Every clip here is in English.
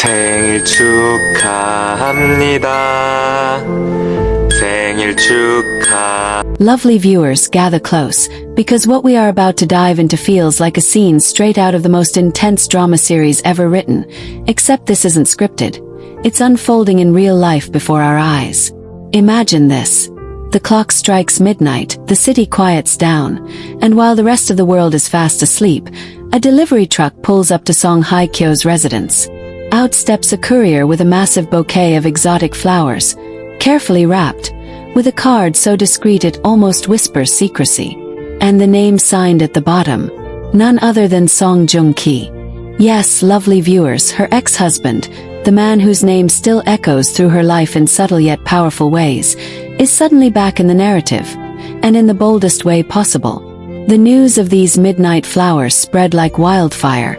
생일 축하합니다. 생일 축하. Lovely viewers, gather close, because what we are about to dive into feels like a scene straight out of the most intense drama series ever written, except this isn't scripted. It's unfolding in real life before our eyes. Imagine this. The clock strikes midnight, the city quiets down, and while the rest of the world is fast asleep, a delivery truck pulls up to Hye Kyo's residence. Out steps a courier with a massive bouquet of exotic flowers, carefully wrapped, with a card so discreet it almost whispers secrecy. And the name signed at the bottom, none other than Joong. Yes, lovely viewers, her ex-husband, the man whose name still echoes through her life in subtle yet powerful ways, is suddenly back in the narrative, and in the boldest way possible. The news of these midnight flowers spread like wildfire,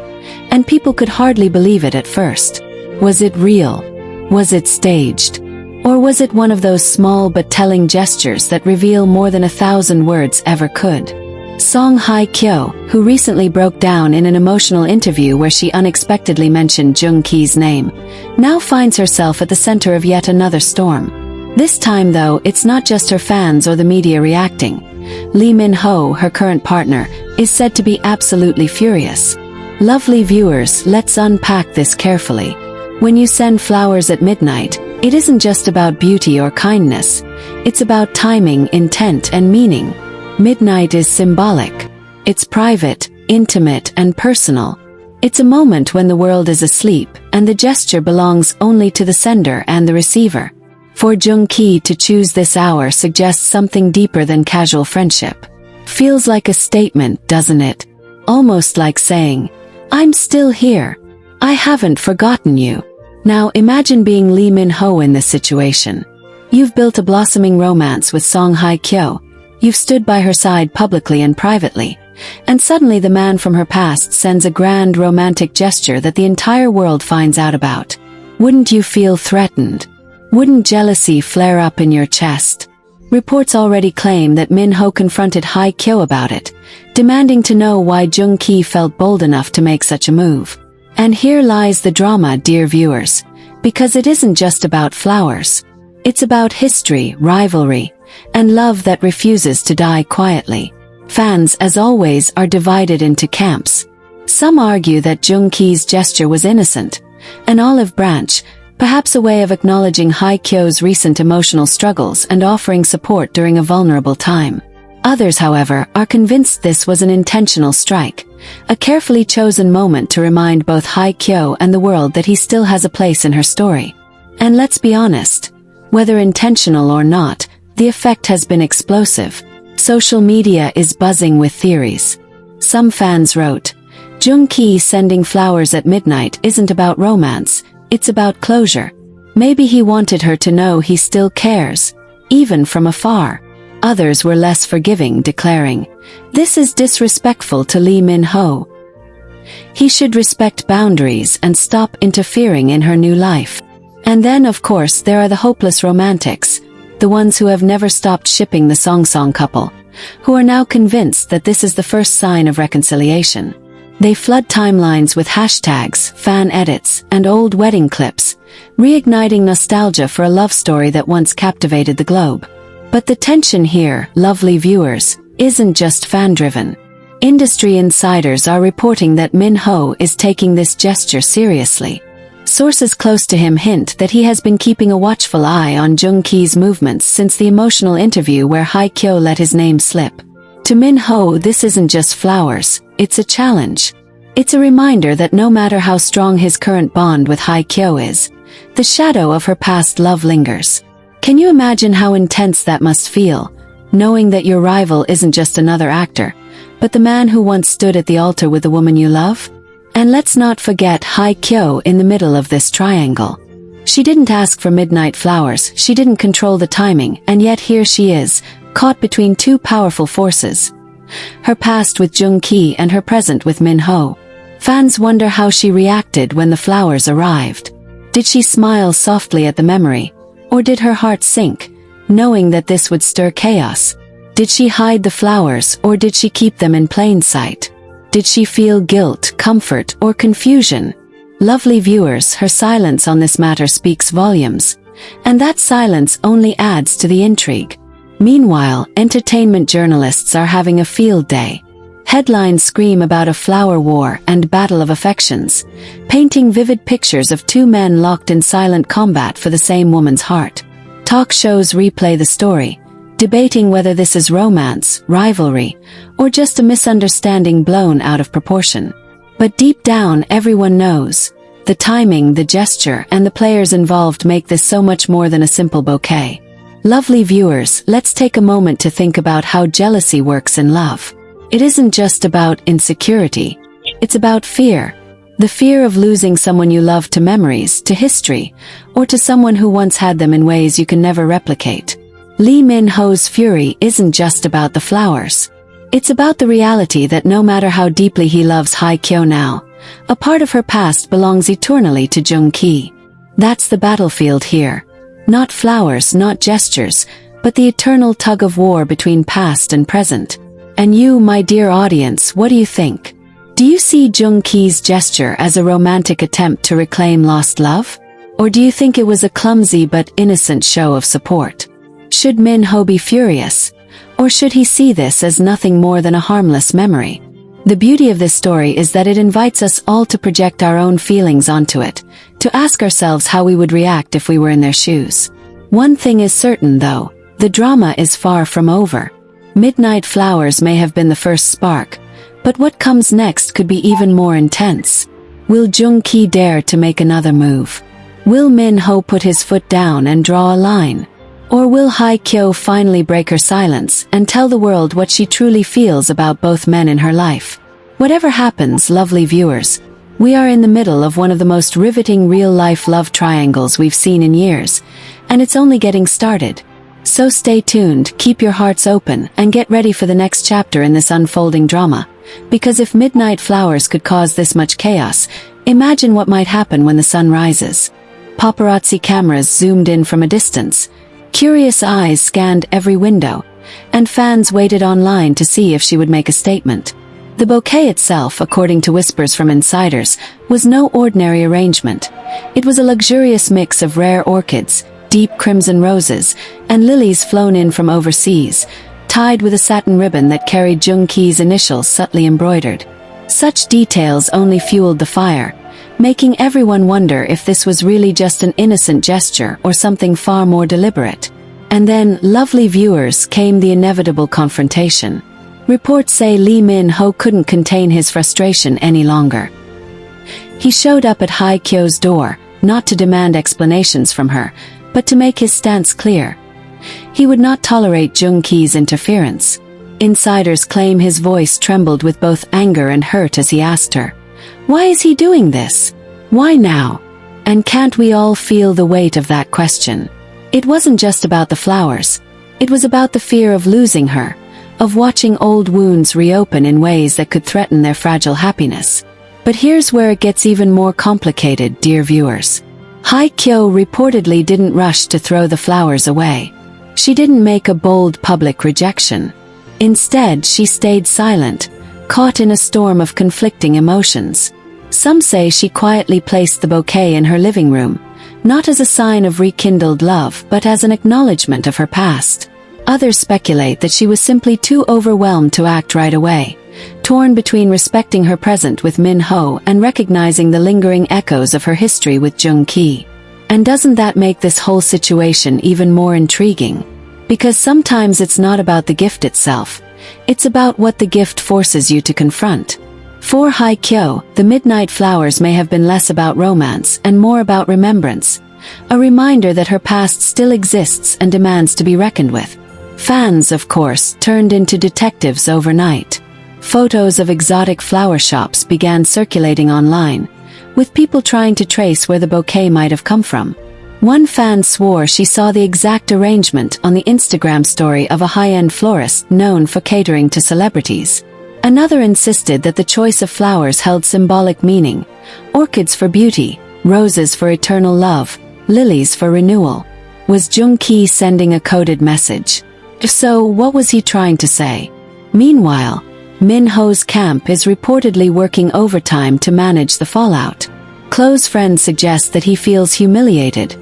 and people could hardly believe it at first. Was it real? Was it staged? Or was it one of those small but telling gestures that reveal more than 1,000 words ever could? Hye Kyo, who recently broke down in an emotional interview where she unexpectedly mentioned Joong's name, now finds herself at the center of yet another storm. This time though, it's not just her fans or the media reacting. Lee Min-ho, her current partner, is said to be absolutely furious. Lovely viewers, let's unpack this carefully. When you send flowers at midnight, it isn't just about beauty or kindness. It's about timing, intent, and meaning. Midnight is symbolic. It's private, intimate, and personal. It's a moment when the world is asleep, and the gesture belongs only to the sender and the receiver. For Joong to choose this hour suggests something deeper than casual friendship. Feels like a statement, doesn't it? Almost like saying, I'm still here. I haven't forgotten you. Now imagine being Lee Min-ho in this situation. You've built a blossoming romance with Hye Kyo. You've stood by her side publicly and privately. And suddenly the man from her past sends a grand romantic gesture that the entire world finds out about. Wouldn't you feel threatened? Wouldn't jealousy flare up in your chest? Reports already claim that Min-ho confronted Hye Kyo about it, demanding to know why Joong felt bold enough to make such a move. And here lies the drama, dear viewers, because it isn't just about flowers. It's about history, rivalry, and love that refuses to die quietly. Fans, as always, are divided into camps. Some argue that Joong's gesture was innocent, an olive branch, perhaps a way of acknowledging Hye Kyo's recent emotional struggles and offering support during a vulnerable time. Others, however, are convinced this was an intentional strike, a carefully chosen moment to remind both Hye Kyo and the world that he still has a place in her story. And let's be honest, whether intentional or not, the effect has been explosive. Social media is buzzing with theories. Some fans wrote, Joong sending flowers at midnight isn't about romance, it's about closure. Maybe he wanted her to know he still cares, even from afar. Others were less forgiving, declaring, this is disrespectful to Lee Min-ho. He should respect boundaries and stop interfering in her new life. And then, of course, there are the hopeless romantics, the ones who have never stopped shipping the Song couple, who are now convinced that this is the first sign of reconciliation. They flood timelines with hashtags, fan edits, and old wedding clips, reigniting nostalgia for a love story that once captivated the globe. But the tension here, lovely viewers, isn't just fan-driven. Industry insiders are reporting that Min-ho is taking this gesture seriously. Sources close to him hint that he has been keeping a watchful eye on Joong's movements since the emotional interview where Hye Kyo let his name slip. To Min-ho, this isn't just flowers, it's a challenge. It's a reminder that no matter how strong his current bond with Hye Kyo is, the shadow of her past love lingers. Can you imagine how intense that must feel, knowing that your rival isn't just another actor, but the man who once stood at the altar with the woman you love? And let's not forget Hye Kyo in the middle of this triangle. She didn't ask for midnight flowers, she didn't control the timing, and yet here she is, caught between two powerful forces. Her past with Joong and her present with Min-ho. Fans wonder how she reacted when the flowers arrived. Did she smile softly at the memory? Or did her heart sink, knowing that this would stir chaos? Did she hide the flowers, or did she keep them in plain sight? Did she feel guilt, comfort, or confusion? Lovely viewers, her silence on this matter speaks volumes. And that silence only adds to the intrigue. Meanwhile, entertainment journalists are having a field day. Headlines scream about a flower war and battle of affections, painting vivid pictures of two men locked in silent combat for the same woman's heart. Talk shows replay the story, debating whether this is romance, rivalry, or just a misunderstanding blown out of proportion. But deep down, everyone knows. The timing, the gesture, and the players involved make this so much more than a simple bouquet. Lovely viewers, let's take a moment to think about how jealousy works in love. It isn't just about insecurity. It's about fear. The fear of losing someone you love to memories, to history, or to someone who once had them in ways you can never replicate. Lee Min-ho's fury isn't just about the flowers. It's about the reality that no matter how deeply he loves Hye Kyo now, a part of her past belongs eternally to Joong. That's the battlefield here. Not flowers, not gestures, but the eternal tug of war between past and present. And you, my dear audience, what do you think? Do you see Joong's gesture as a romantic attempt to reclaim lost love? Or do you think it was a clumsy but innocent show of support? Should Min-ho be furious? Or should he see this as nothing more than a harmless memory? The beauty of this story is that it invites us all to project our own feelings onto it, to ask ourselves how we would react if we were in their shoes. One thing is certain though, the drama is far from over. Midnight Flowers may have been the first spark, but what comes next could be even more intense. Will Joong dare to make another move? Will Min-ho put his foot down and draw a line? Or will Hye Kyo finally break her silence and tell the world what she truly feels about both men in her life? Whatever happens, lovely viewers, we are in the middle of one of the most riveting real-life love triangles we've seen in years, and it's only getting started. So stay tuned, keep your hearts open, and get ready for the next chapter in this unfolding drama. Because if Midnight Flowers could cause this much chaos, imagine what might happen when the sun rises. Paparazzi cameras zoomed in from a distance. Curious eyes scanned every window, and fans waited online to see if she would make a statement. The bouquet itself, according to whispers from insiders, was no ordinary arrangement. It was a luxurious mix of rare orchids, deep crimson roses, and lilies flown in from overseas, tied with a satin ribbon that carried Joong's initials subtly embroidered. Such details only fueled the fire, making everyone wonder if this was really just an innocent gesture or something far more deliberate. And then, lovely viewers, came the inevitable confrontation. Reports say Lee Min-ho couldn't contain his frustration any longer. He showed up at Hye Kyo's door, not to demand explanations from her, but to make his stance clear. He would not tolerate Joong's interference. Insiders claim his voice trembled with both anger and hurt as he asked her, "Why is he doing this? Why now?" And can't we all feel the weight of that question? It wasn't just about the flowers. It was about the fear of losing her, of watching old wounds reopen in ways that could threaten their fragile happiness. But here's where it gets even more complicated, dear viewers. Hye Kyo reportedly didn't rush to throw the flowers away. She didn't make a bold public rejection. Instead, she stayed silent, caught in a storm of conflicting emotions. Some say she quietly placed the bouquet in her living room, not as a sign of rekindled love but as an acknowledgement of her past. Others speculate that she was simply too overwhelmed to act right away, torn between respecting her present with Min-ho and recognizing the lingering echoes of her history with Joong. And doesn't that make this whole situation even more intriguing? Because sometimes it's not about the gift itself, it's about what the gift forces you to confront. For Hye Kyo, the Midnight Flowers may have been less about romance and more about remembrance, a reminder that her past still exists and demands to be reckoned with. Fans, of course, turned into detectives overnight. Photos of exotic flower shops began circulating online, with people trying to trace where the bouquet might have come from. One fan swore she saw the exact arrangement on the Instagram story of a high-end florist known for catering to celebrities. Another insisted that the choice of flowers held symbolic meaning: orchids for beauty, roses for eternal love, lilies for renewal. Was Joong sending a coded message? If so, what was he trying to say? Meanwhile, Min-ho's camp is reportedly working overtime to manage the fallout. close friend suggests that he feels humiliated,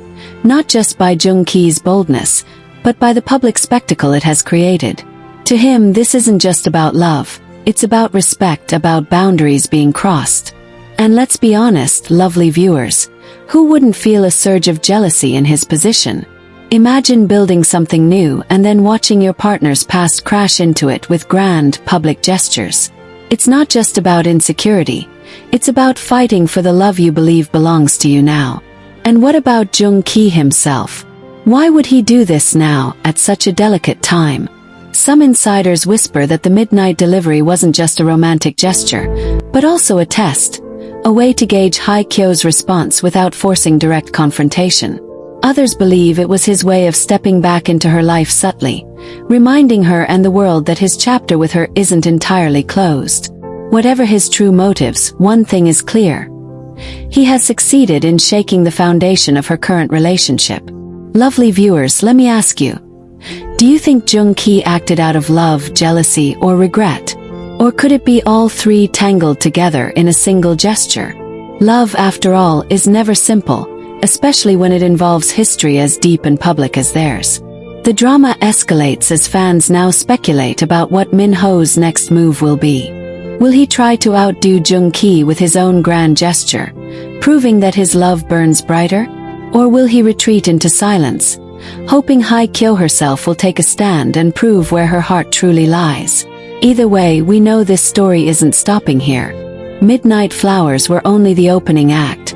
not just by Joong Ki's boldness, but by the public spectacle it has created. To him, this isn't just about love, it's about respect, about boundaries being crossed. And let's be honest, lovely viewers, who wouldn't feel a surge of jealousy in his position? Imagine building something new and then watching your partner's past crash into it with grand, public gestures. It's not just about insecurity, it's about fighting for the love you believe belongs to you now. And what about Joong Ki himself? Why would he do this now, at such a delicate time? Some insiders whisper that the midnight delivery wasn't just a romantic gesture, but also a test, a way to gauge Hye Kyo's response without forcing direct confrontation. Others believe it was his way of stepping back into her life subtly, reminding her and the world that his chapter with her isn't entirely closed. Whatever his true motives, one thing is clear. He has succeeded in shaking the foundation of her current relationship. Lovely viewers, let me ask you, do you think Joong Ki acted out of love, jealousy, or regret? Or could it be all three tangled together in a single gesture? Love, after all, is never simple, especially when it involves history as deep and public as theirs. The drama escalates as fans now speculate about what Min Ho's next move will be. Will he try to outdo Joong Ki with his own grand gesture, proving that his love burns brighter? Or will he retreat into silence, hoping Hye Kyo herself will take a stand and prove where her heart truly lies? Either way, we know this story isn't stopping here. Midnight Flowers were only the opening act,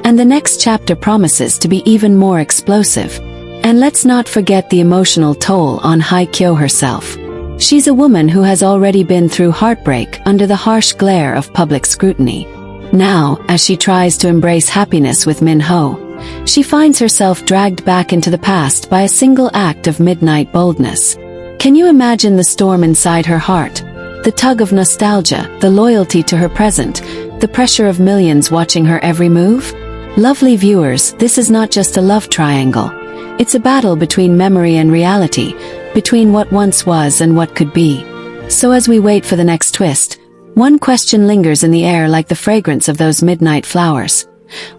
and the next chapter promises to be even more explosive. And let's not forget the emotional toll on Hye Kyo herself. She's a woman who has already been through heartbreak under the harsh glare of public scrutiny. Now, as she tries to embrace happiness with Min Ho, she finds herself dragged back into the past by a single act of midnight boldness. Can you imagine the storm inside her heart? The tug of nostalgia, the loyalty to her present, the pressure of millions watching her every move? Lovely viewers, this is not just a love triangle. It's a battle between memory and reality, between what once was and what could be. So as we wait for the next twist, one question lingers in the air like the fragrance of those midnight flowers.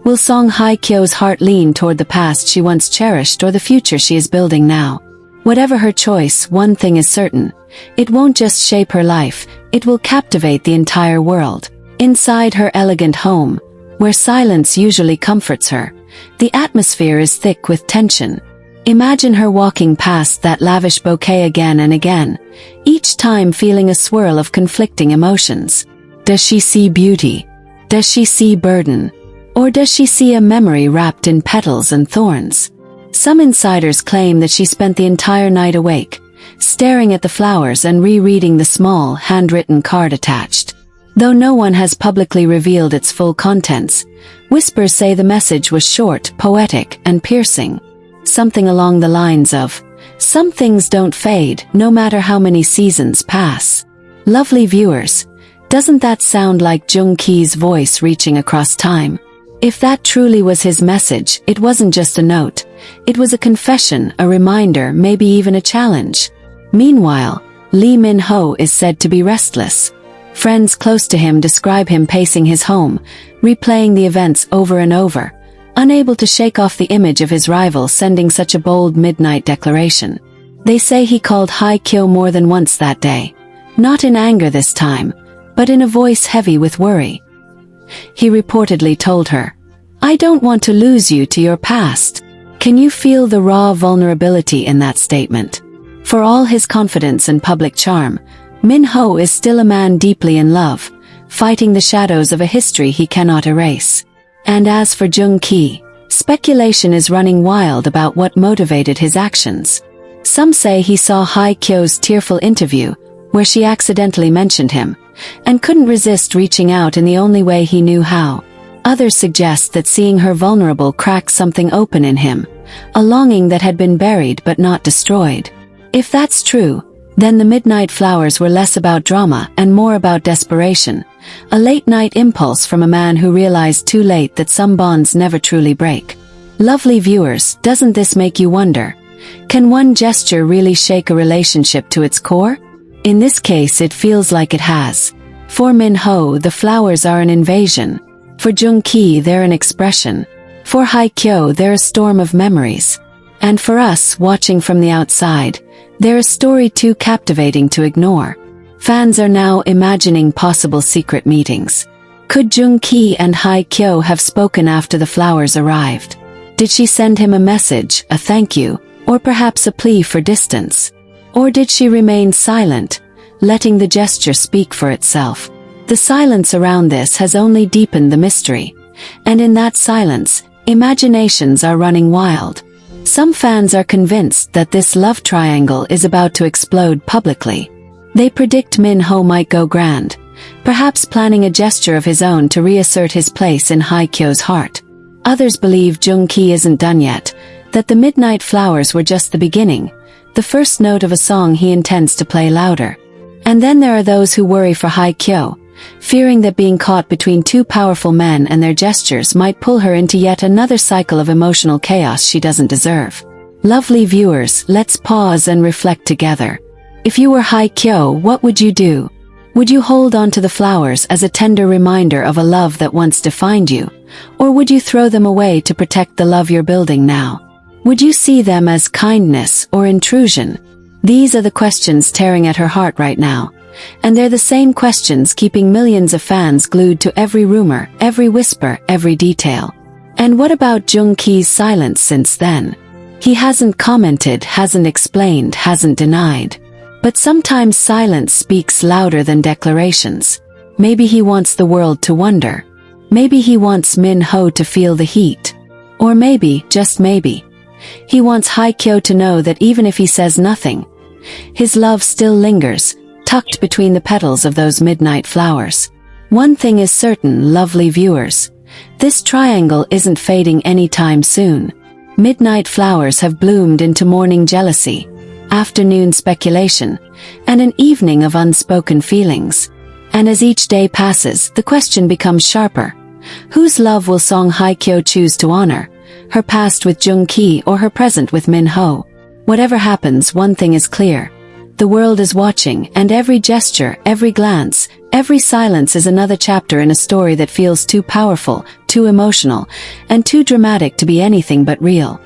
Will Song Hye Kyo's heart lean toward the past she once cherished or the future she is building now? Whatever her choice, one thing is certain. It won't just shape her life, it will captivate the entire world. Inside her elegant home, where silence usually comforts her, the atmosphere is thick with tension. Imagine her walking past that lavish bouquet again and again, each time feeling a swirl of conflicting emotions. Does she see beauty? Does she see burden? Or does she see a memory wrapped in petals and thorns? Some insiders claim that she spent the entire night awake, staring at the flowers and rereading the small, handwritten card attached. Though no one has publicly revealed its full contents, whispers say the message was short, poetic, and piercing. Something along the lines of, "Some things don't fade, no matter how many seasons pass." Lovely viewers, doesn't that sound like Joong Ki's voice reaching across time? If that truly was his message, it wasn't just a note. It was a confession, a reminder, maybe even a challenge. Meanwhile, Lee Min Ho is said to be restless. Friends close to him describe him pacing his home, replaying the events over and over, unable to shake off the image of his rival sending such a bold midnight declaration. They say he called Hye Kyo more than once that day, not in anger this time, but in a voice heavy with worry. He reportedly told her, "I don't want to lose you to your past." Can you feel the raw vulnerability in that statement? For all his confidence and public charm, Min Ho is still a man deeply in love, fighting the shadows of a history he cannot erase. And as for Joong Ki, speculation is running wild about what motivated his actions. Some say he saw Hye Kyo's tearful interview, where she accidentally mentioned him, and couldn't resist reaching out in the only way he knew how. Others suggest that seeing her vulnerable cracked something open in him, a longing that had been buried but not destroyed. If that's true, then the Midnight Flowers were less about drama and more about desperation, a late-night impulse from a man who realized too late that some bonds never truly break. Lovely viewers, doesn't this make you wonder? Can one gesture really shake a relationship to its core? In this case, it feels like it has. For Min Ho, the flowers are an invasion. For Joong, they're an expression. For Hye Kyo, they're a storm of memories. And for us, watching from the outside, they're a story too captivating to ignore. Fans are now imagining possible secret meetings. Could Joong and Hye Kyo have spoken after the flowers arrived? Did she send him a message, a thank you, or perhaps a plea for distance? Or did she remain silent, letting the gesture speak for itself? The silence around this has only deepened the mystery. And in that silence, imaginations are running wild. Some fans are convinced that this love triangle is about to explode publicly. They predict Min-ho might go grand, perhaps planning a gesture of his own to reassert his place in Hye Kyo's heart. Others believe Joong isn't done yet, that the midnight flowers were just the beginning, the first note of a song he intends to play louder. And then there are those who worry for Hye Kyo, fearing that being caught between two powerful men and their gestures might pull her into yet another cycle of emotional chaos she doesn't deserve. Lovely viewers, let's pause and reflect together. If you were Hye Kyo, what would you do? Would you hold on to the flowers as a tender reminder of a love that once defined you? Or would you throw them away to protect the love you're building now? Would you see them as kindness or intrusion? These are the questions tearing at her heart right now. And they're the same questions keeping millions of fans glued to every rumor, every whisper, every detail. And what about Joong silence since then? He hasn't commented, hasn't explained, hasn't denied. But sometimes silence speaks louder than declarations. Maybe he wants the world to wonder. Maybe he wants Min-ho to feel the heat. Or maybe, just maybe, he wants Hye Kyo to know that even if he says nothing, his love still lingers, tucked between the petals of those midnight flowers. One thing is certain, lovely viewers. This triangle isn't fading anytime soon. Midnight flowers have bloomed into morning jealousy, afternoon speculation, and an evening of unspoken feelings. And as each day passes, the question becomes sharper. Whose love will Song Hye Kyo choose to honor? Her past with Joong or her present with Min-ho? Whatever happens, one thing is clear. The world is watching, and every gesture, every glance, every silence is another chapter in a story that feels too powerful, too emotional, and too dramatic to be anything but real.